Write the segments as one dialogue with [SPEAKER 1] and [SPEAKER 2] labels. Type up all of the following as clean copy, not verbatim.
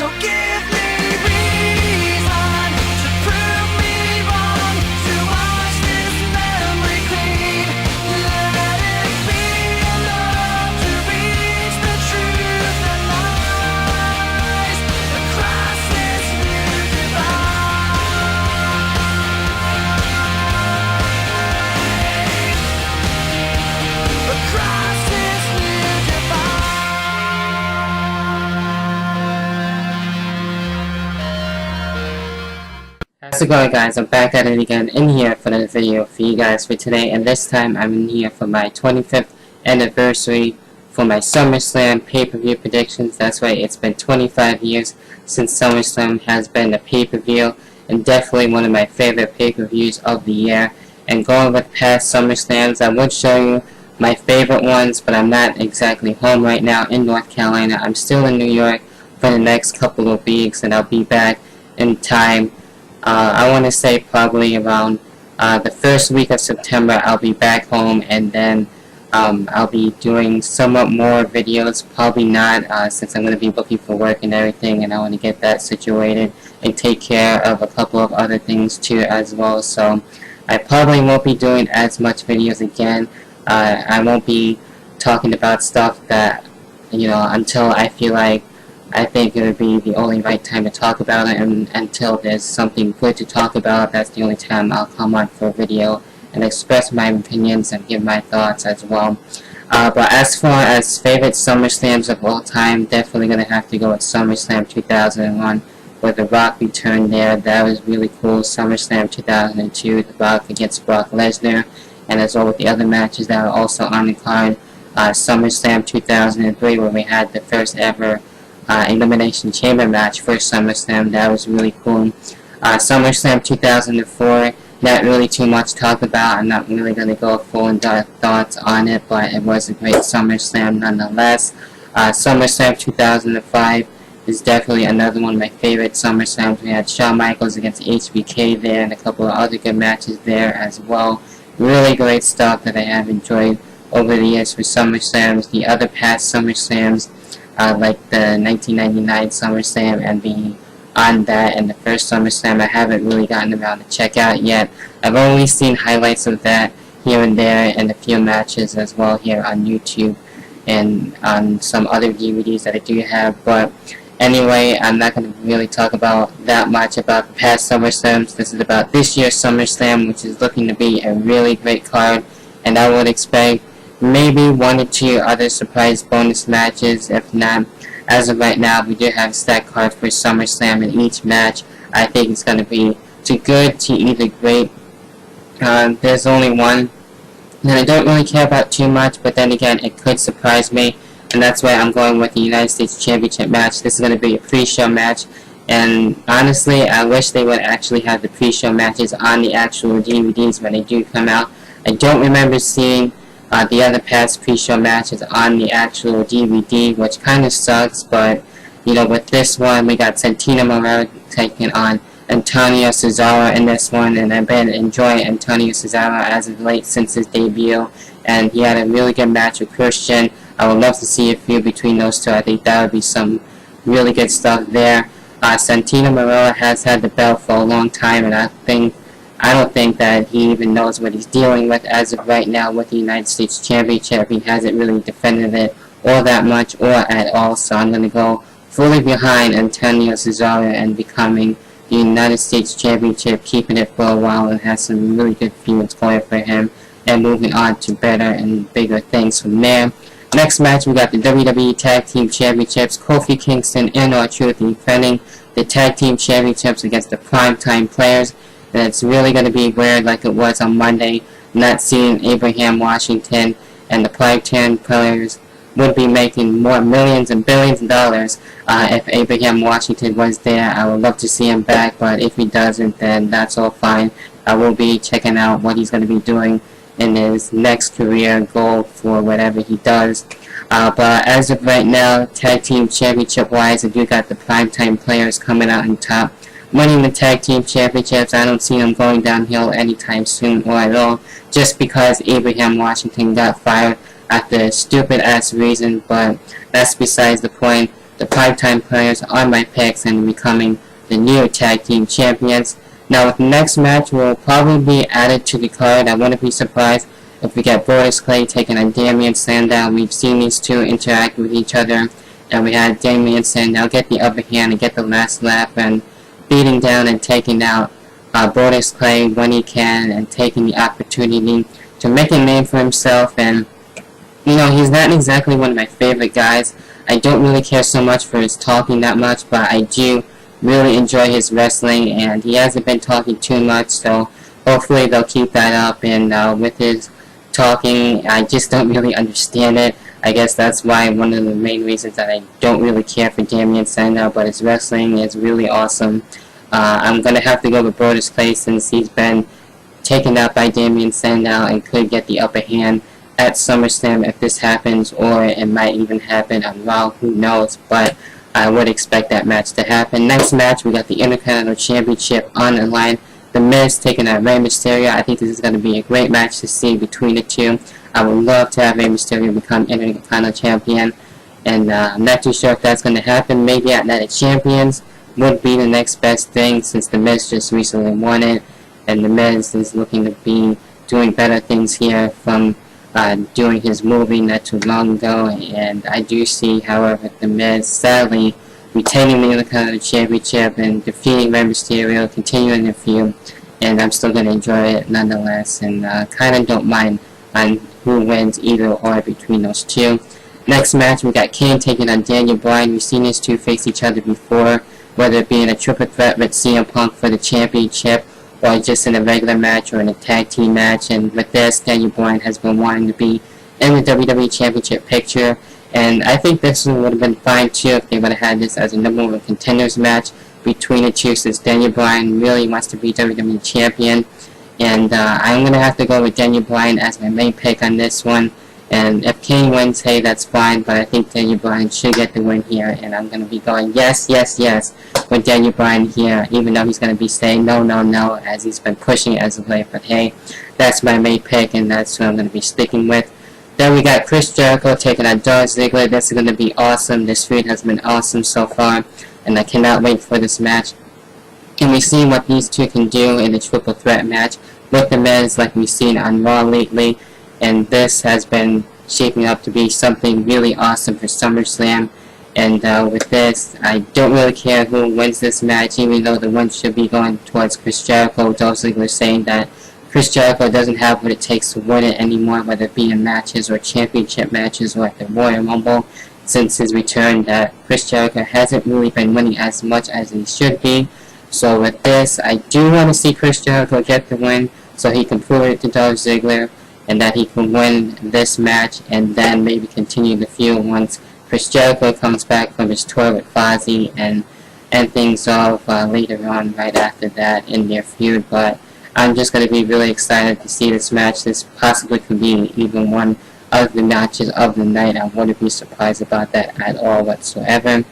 [SPEAKER 1] So give me reason to prove me wrong, to wash this memory clean. Let it be enough to reach the truth that lies across this new divide. Across this new divide.
[SPEAKER 2] How's it going, guys? I'm back at it again in here for another video for you guys for today, and this time I'm in here for my 25th anniversary for my SummerSlam pay-per-view predictions. That's right, it's been 25 years since SummerSlam has been a pay-per-view, and definitely one of my favorite pay-per-views of the year. And going with past SummerSlams, I would show you my favorite ones, but I'm not exactly home right now in North Carolina. I'm still in New York for the next couple of weeks, and I'll be back in time. I want to say probably around the first week of September I'll be back home, and then I'll be doing somewhat more videos. Probably not, since I'm going to be looking for work and everything, and I want to get that situated and take care of a couple of other things too as well. So I probably won't be doing as much videos again. I won't be talking about stuff that, you know, until I feel like I think it would be the only right time to talk about it, and until there's something good to talk about, that's the only time I'll come on for a video and express my opinions and give my thoughts as well. But as far as favorite SummerSlams of all time, definitely going to have to go with SummerSlam 2001, where The Rock returned there. That was really cool. SummerSlam 2002, The Rock against Brock Lesnar, and as well with the other matches that are also on the card. SummerSlam 2003, where we had the first ever Elimination Chamber match for SummerSlam. That was really cool. SummerSlam 2004, not really too much to talk about. I'm not really going to go full in-depth thoughts on it, but it was a great SummerSlam nonetheless. SummerSlam 2005 is definitely another one of my favorite SummerSlams. We had Shawn Michaels against HBK there, and a couple of other good matches there as well. Really great stuff that I have enjoyed over the years for SummerSlams. The other past SummerSlams, like the 1999 SummerSlam and the on that and the first SummerSlam, I haven't really gotten around to check out yet. I've only seen highlights of that here and there, and a few matches as well here on YouTube and on some other DVDs that I do have. But anyway, I'm not going to really talk about that much about the past SummerSlams. This is about this year's SummerSlam, which is looking to be a really great card, and I would expect maybe one or two other surprise bonus matches. If not, as of right now, we do have a stacked card for SummerSlam, and each match I think it's going to be too good to either great. There's only one that I don't really care about too much, but then again, it could surprise me, and that's why I'm going with the United States Championship match. This is going to be a pre-show match, and honestly, I wish they would actually have the pre-show matches on the actual DVDs when they do come out. I don't remember seeing the other past pre-show matches on the actual DVD, which kind of sucks, but, you know, with this one, we got Santino Marella taking on Antonio Cesaro in this one, and I've been enjoying Antonio Cesaro as of late since his debut, and he had a really good match with Christian. I would love to see a feud between those two. I think that would be some really good stuff there. Santino Marella has had the belt for a long time, and I don't think that he even knows what he's dealing with as of right now with the United States Championship. He hasn't really defended it all that much or at all, so I'm going to go fully behind Antonio Cesaro and becoming the United States Championship, keeping it for a while, and has some really good feuds going for him, and moving on to better and bigger things from there. Next match, we got the WWE Tag Team Championships. Kofi Kingston and R-Truth defending the Tag Team Championships against the Primetime Players. And it's really going to be weird, like it was on Monday, not seeing Abraham Washington and the Primetime Players would be making more millions and billions of dollars if Abraham Washington was there. I would love to see him back, but if he doesn't, then that's all fine. I will be checking out what he's going to be doing in his next career goal for whatever he does. But as of right now, Tag Team Championship-wise, I do got the Primetime Players coming out on top, winning the Tag Team Championships. I don't see them going downhill anytime soon or at all, just because Abraham Washington got fired after a stupid-ass reason, but that's besides the point. the 5-time players are my picks and becoming the new tag team champions. Now with the next match will probably be added to the card. I wouldn't be surprised if we get Brodus Clay taking on Damian Sandow. We've seen these two interact with each other, and we had Damian Sandow get the upper hand and get the last laugh and beating down and taking out Brodus Clay when he can, and taking the opportunity to make a name for himself. And you know, he's not exactly one of my favorite guys. I don't really care so much for his talking that much, but I do really enjoy his wrestling, and he hasn't been talking too much, so hopefully they'll keep that up. And with his talking, I just don't really understand it. I guess that's why one of the main reasons that I don't really care for Damian Sandow, but his wrestling is really awesome. I'm going to have to go with Brodus Clay since he's been taken out by Damian Sandow and could get the upper hand at SummerSlam if this happens, or it might even happen on Raw, who knows, but I would expect that match to happen. Next match, we got the Intercontinental Championship on the line. The Miz taking on Rey Mysterio. I think this is going to be a great match to see between the two. I would love to have Rey Mysterio become Intercontinental Champion, and I'm not too sure if that's going to happen. Maybe at Night of Champions would be the next best thing, since The Miz just recently won it, and The Miz is looking to be doing better things here from doing his movie not too long ago. And I do see, however, The Miz sadly retaining the Intercontinental Championship and defeating Rey Mysterio, continuing the feud, and I'm still going to enjoy it nonetheless, and kind of don't mind on who wins either or between those two. Next match, we got Kane taking on Daniel Bryan. We've seen these two face each other before, whether it be in a triple threat with CM Punk for the championship, or just in a regular match or in a tag team match. And with this, Daniel Bryan has been wanting to be in the WWE Championship picture, and I think this would have been fine too if they would have had this as a number one contenders match between the two, since Daniel Bryan really wants to be WWE Champion. And I'm going to have to go with Daniel Bryan as my main pick on this one. And if Kane wins, hey, that's fine, but I think Daniel Bryan should get the win here, and I'm going to be going yes, yes, yes with Daniel Bryan here, even though he's going to be saying no, no, no, as he's been pushing it as of late. But hey, that's my main pick, and that's who I'm going to be sticking with. Then we got Chris Jericho taking on Dolph Ziggler. This is going to be awesome. This feud has been awesome so far, and I cannot wait for this match. And we've seen what these two can do in the triple threat match with The Miz, like we've seen on Raw lately. And this has been shaping up to be something really awesome for SummerSlam. And with this, I don't really care who wins this match, even though the win should be going towards Chris Jericho. Dolph Ziggler saying that Chris Jericho doesn't have what it takes to win it anymore, whether it be in matches or championship matches or at the Royal Rumble. Since his return, that Chris Jericho hasn't really been winning as much as he should be. So with this, I do want to see Chris Jericho get the win so he can prove it to Dolph Ziggler, and that he can win this match and then maybe continue the feud once Chris Jericho comes back from his tour with Fozzy, and end things off later on right after that in their feud. But I'm just going to be really excited to see this match. This possibly could be even one of the matches of the night. I wouldn't be surprised about that at all whatsoever.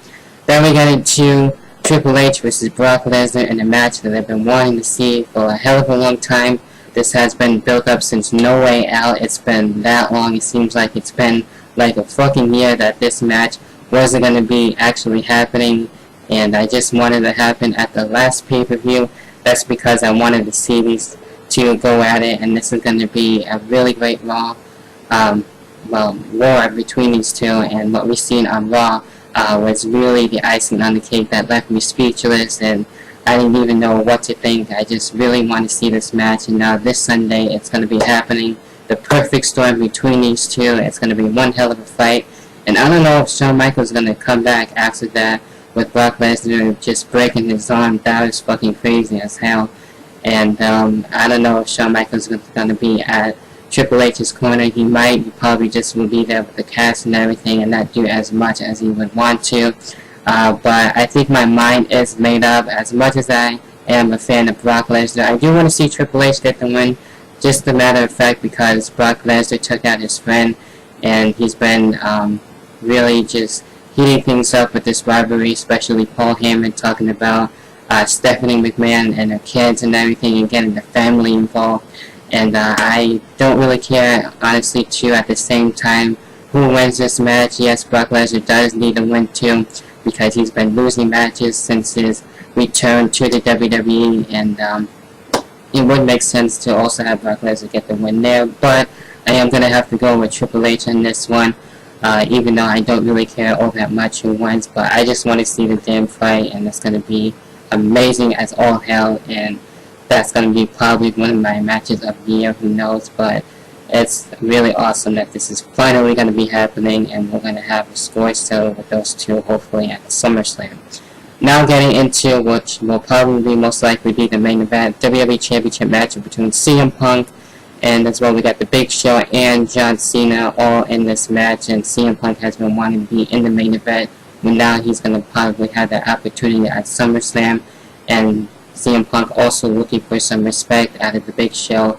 [SPEAKER 2] Then we get into Triple H versus Brock Lesnar in a match that I've been wanting to see for a hell of a long time. This has been built up since No Way Out. It's been that long. It seems like it's been like a fucking year that this match wasn't going to be actually happening, and I just wanted to happen at the last pay-per-view. That's because I wanted to see these two go at it, and this is going to be a really great Raw, war between these two. And what we've seen on Raw was really the icing on the cake that left me speechless, and I didn't even know what to think. I just really want to see this match, and now this Sunday it's going to be happening. The perfect storm between these two. It's going to be one hell of a fight, and I don't know if Shawn Michaels is going to come back after that with Brock Lesnar just breaking his arm. That was fucking crazy as hell. And I don't know if Shawn Michaels is going to be at Triple H's corner. He might. He probably just will be there with the cast and everything and not do as much as he would want to. But I think my mind is made up. As much as I am a fan of Brock Lesnar, I do want to see Triple H get the win. Just a matter of fact, because Brock Lesnar took out his friend, and he's been really just heating things up with this rivalry, especially Paul Heyman talking about Stephanie McMahon and her kids and everything, and getting the family involved. And I don't really care, honestly, too, at the same time, who wins this match. Yes, Brock Lesnar does need a win, too, because he's been losing matches since his return to the WWE, and it would make sense to also have Brock Lesnar get the win there, but I am going to have to go with Triple H on this one, even though I don't really care all that much who wins, but I just want to see the damn fight, and it's going to be amazing as all hell, and that's going to be probably one of my matches of the year, who knows, but it's really awesome that this is finally going to be happening, and we're going to have a score settled with those two, hopefully, at SummerSlam. Now getting into what will probably most likely be the main event, WWE Championship match between CM Punk, and as well we got the Big Show and John Cena all in this match, and CM Punk has been wanting to be in the main event, but now he's going to probably have that opportunity at SummerSlam, and CM Punk also looking for some respect out of the Big Show,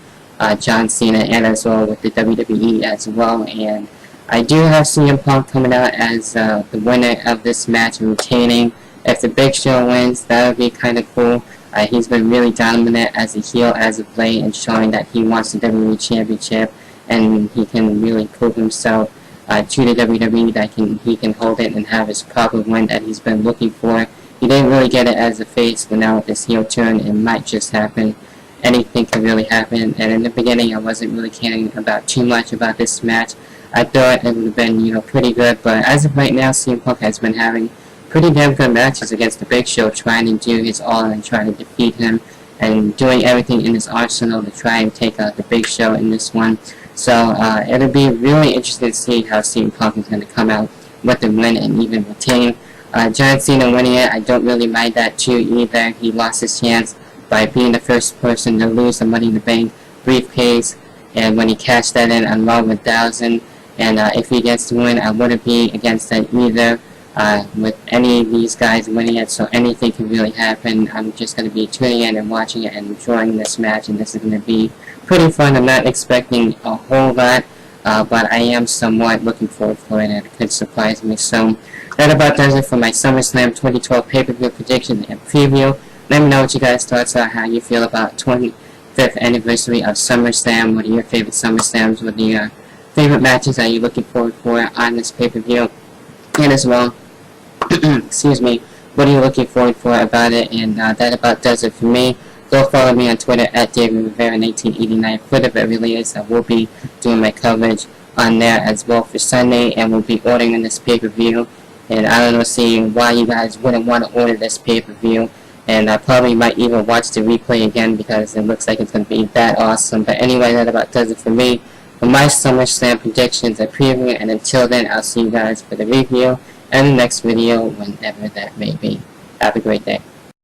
[SPEAKER 2] John Cena, and as well with the WWE as well, and I do have CM Punk coming out as the winner of this match and retaining. If the Big Show wins, that would be kind of cool. He's been really dominant as a heel as of late and showing that he wants the WWE Championship, and he can really prove himself to the WWE that he can hold it and have his proper win that he's been looking for. He didn't really get it as a face, but now with this heel turn, it might just happen. Anything can really happen, and in the beginning I wasn't really caring about too much about this match. I thought it would have been, pretty good, but as of right now, CM Punk has been having pretty damn good matches against the Big Show, trying to do his all and trying to defeat him, and doing everything in his arsenal to try and take out the Big Show in this one. So it'll be really interesting to see how CM Punk is going to come out with the win and even retain. John Cena winning it, I don't really mind that too either. He lost his chance by being the first person to lose the Money in the Bank briefcase, and when he cashed that in on Raw 1000, and if he gets the win, I wouldn't be against that either. With any of these guys winning it, so anything can really happen. I'm just going to be tuning in and watching it and enjoying this match, and this is going to be pretty fun. I'm not expecting a whole lot, but I am somewhat looking forward for it, and it could surprise me. So that about does it for my SummerSlam 2012 pay-per-view prediction and preview. Let me know what you guys' thoughts are, how you feel about 25th anniversary of SummerSlam. What are your favorite SummerSlams? What are your favorite matches are you looking forward for on this pay-per-view? And as well, excuse me, what are you looking forward for about it? And that about does it for me. Go follow me on Twitter at DavidRivera1989 for the very latest. I will be doing my coverage on there as well for Sunday, and we'll be ordering this pay-per-view. And I don't know, seeing why you guys wouldn't want to order this pay-per-view. And I probably might even watch the replay again because it looks like it's going to be that awesome. But anyway, that about does it for me. For my SummerSlam predictions and preview, and until then, I'll see you guys for the review and the next video, whenever that may be. Have a great day.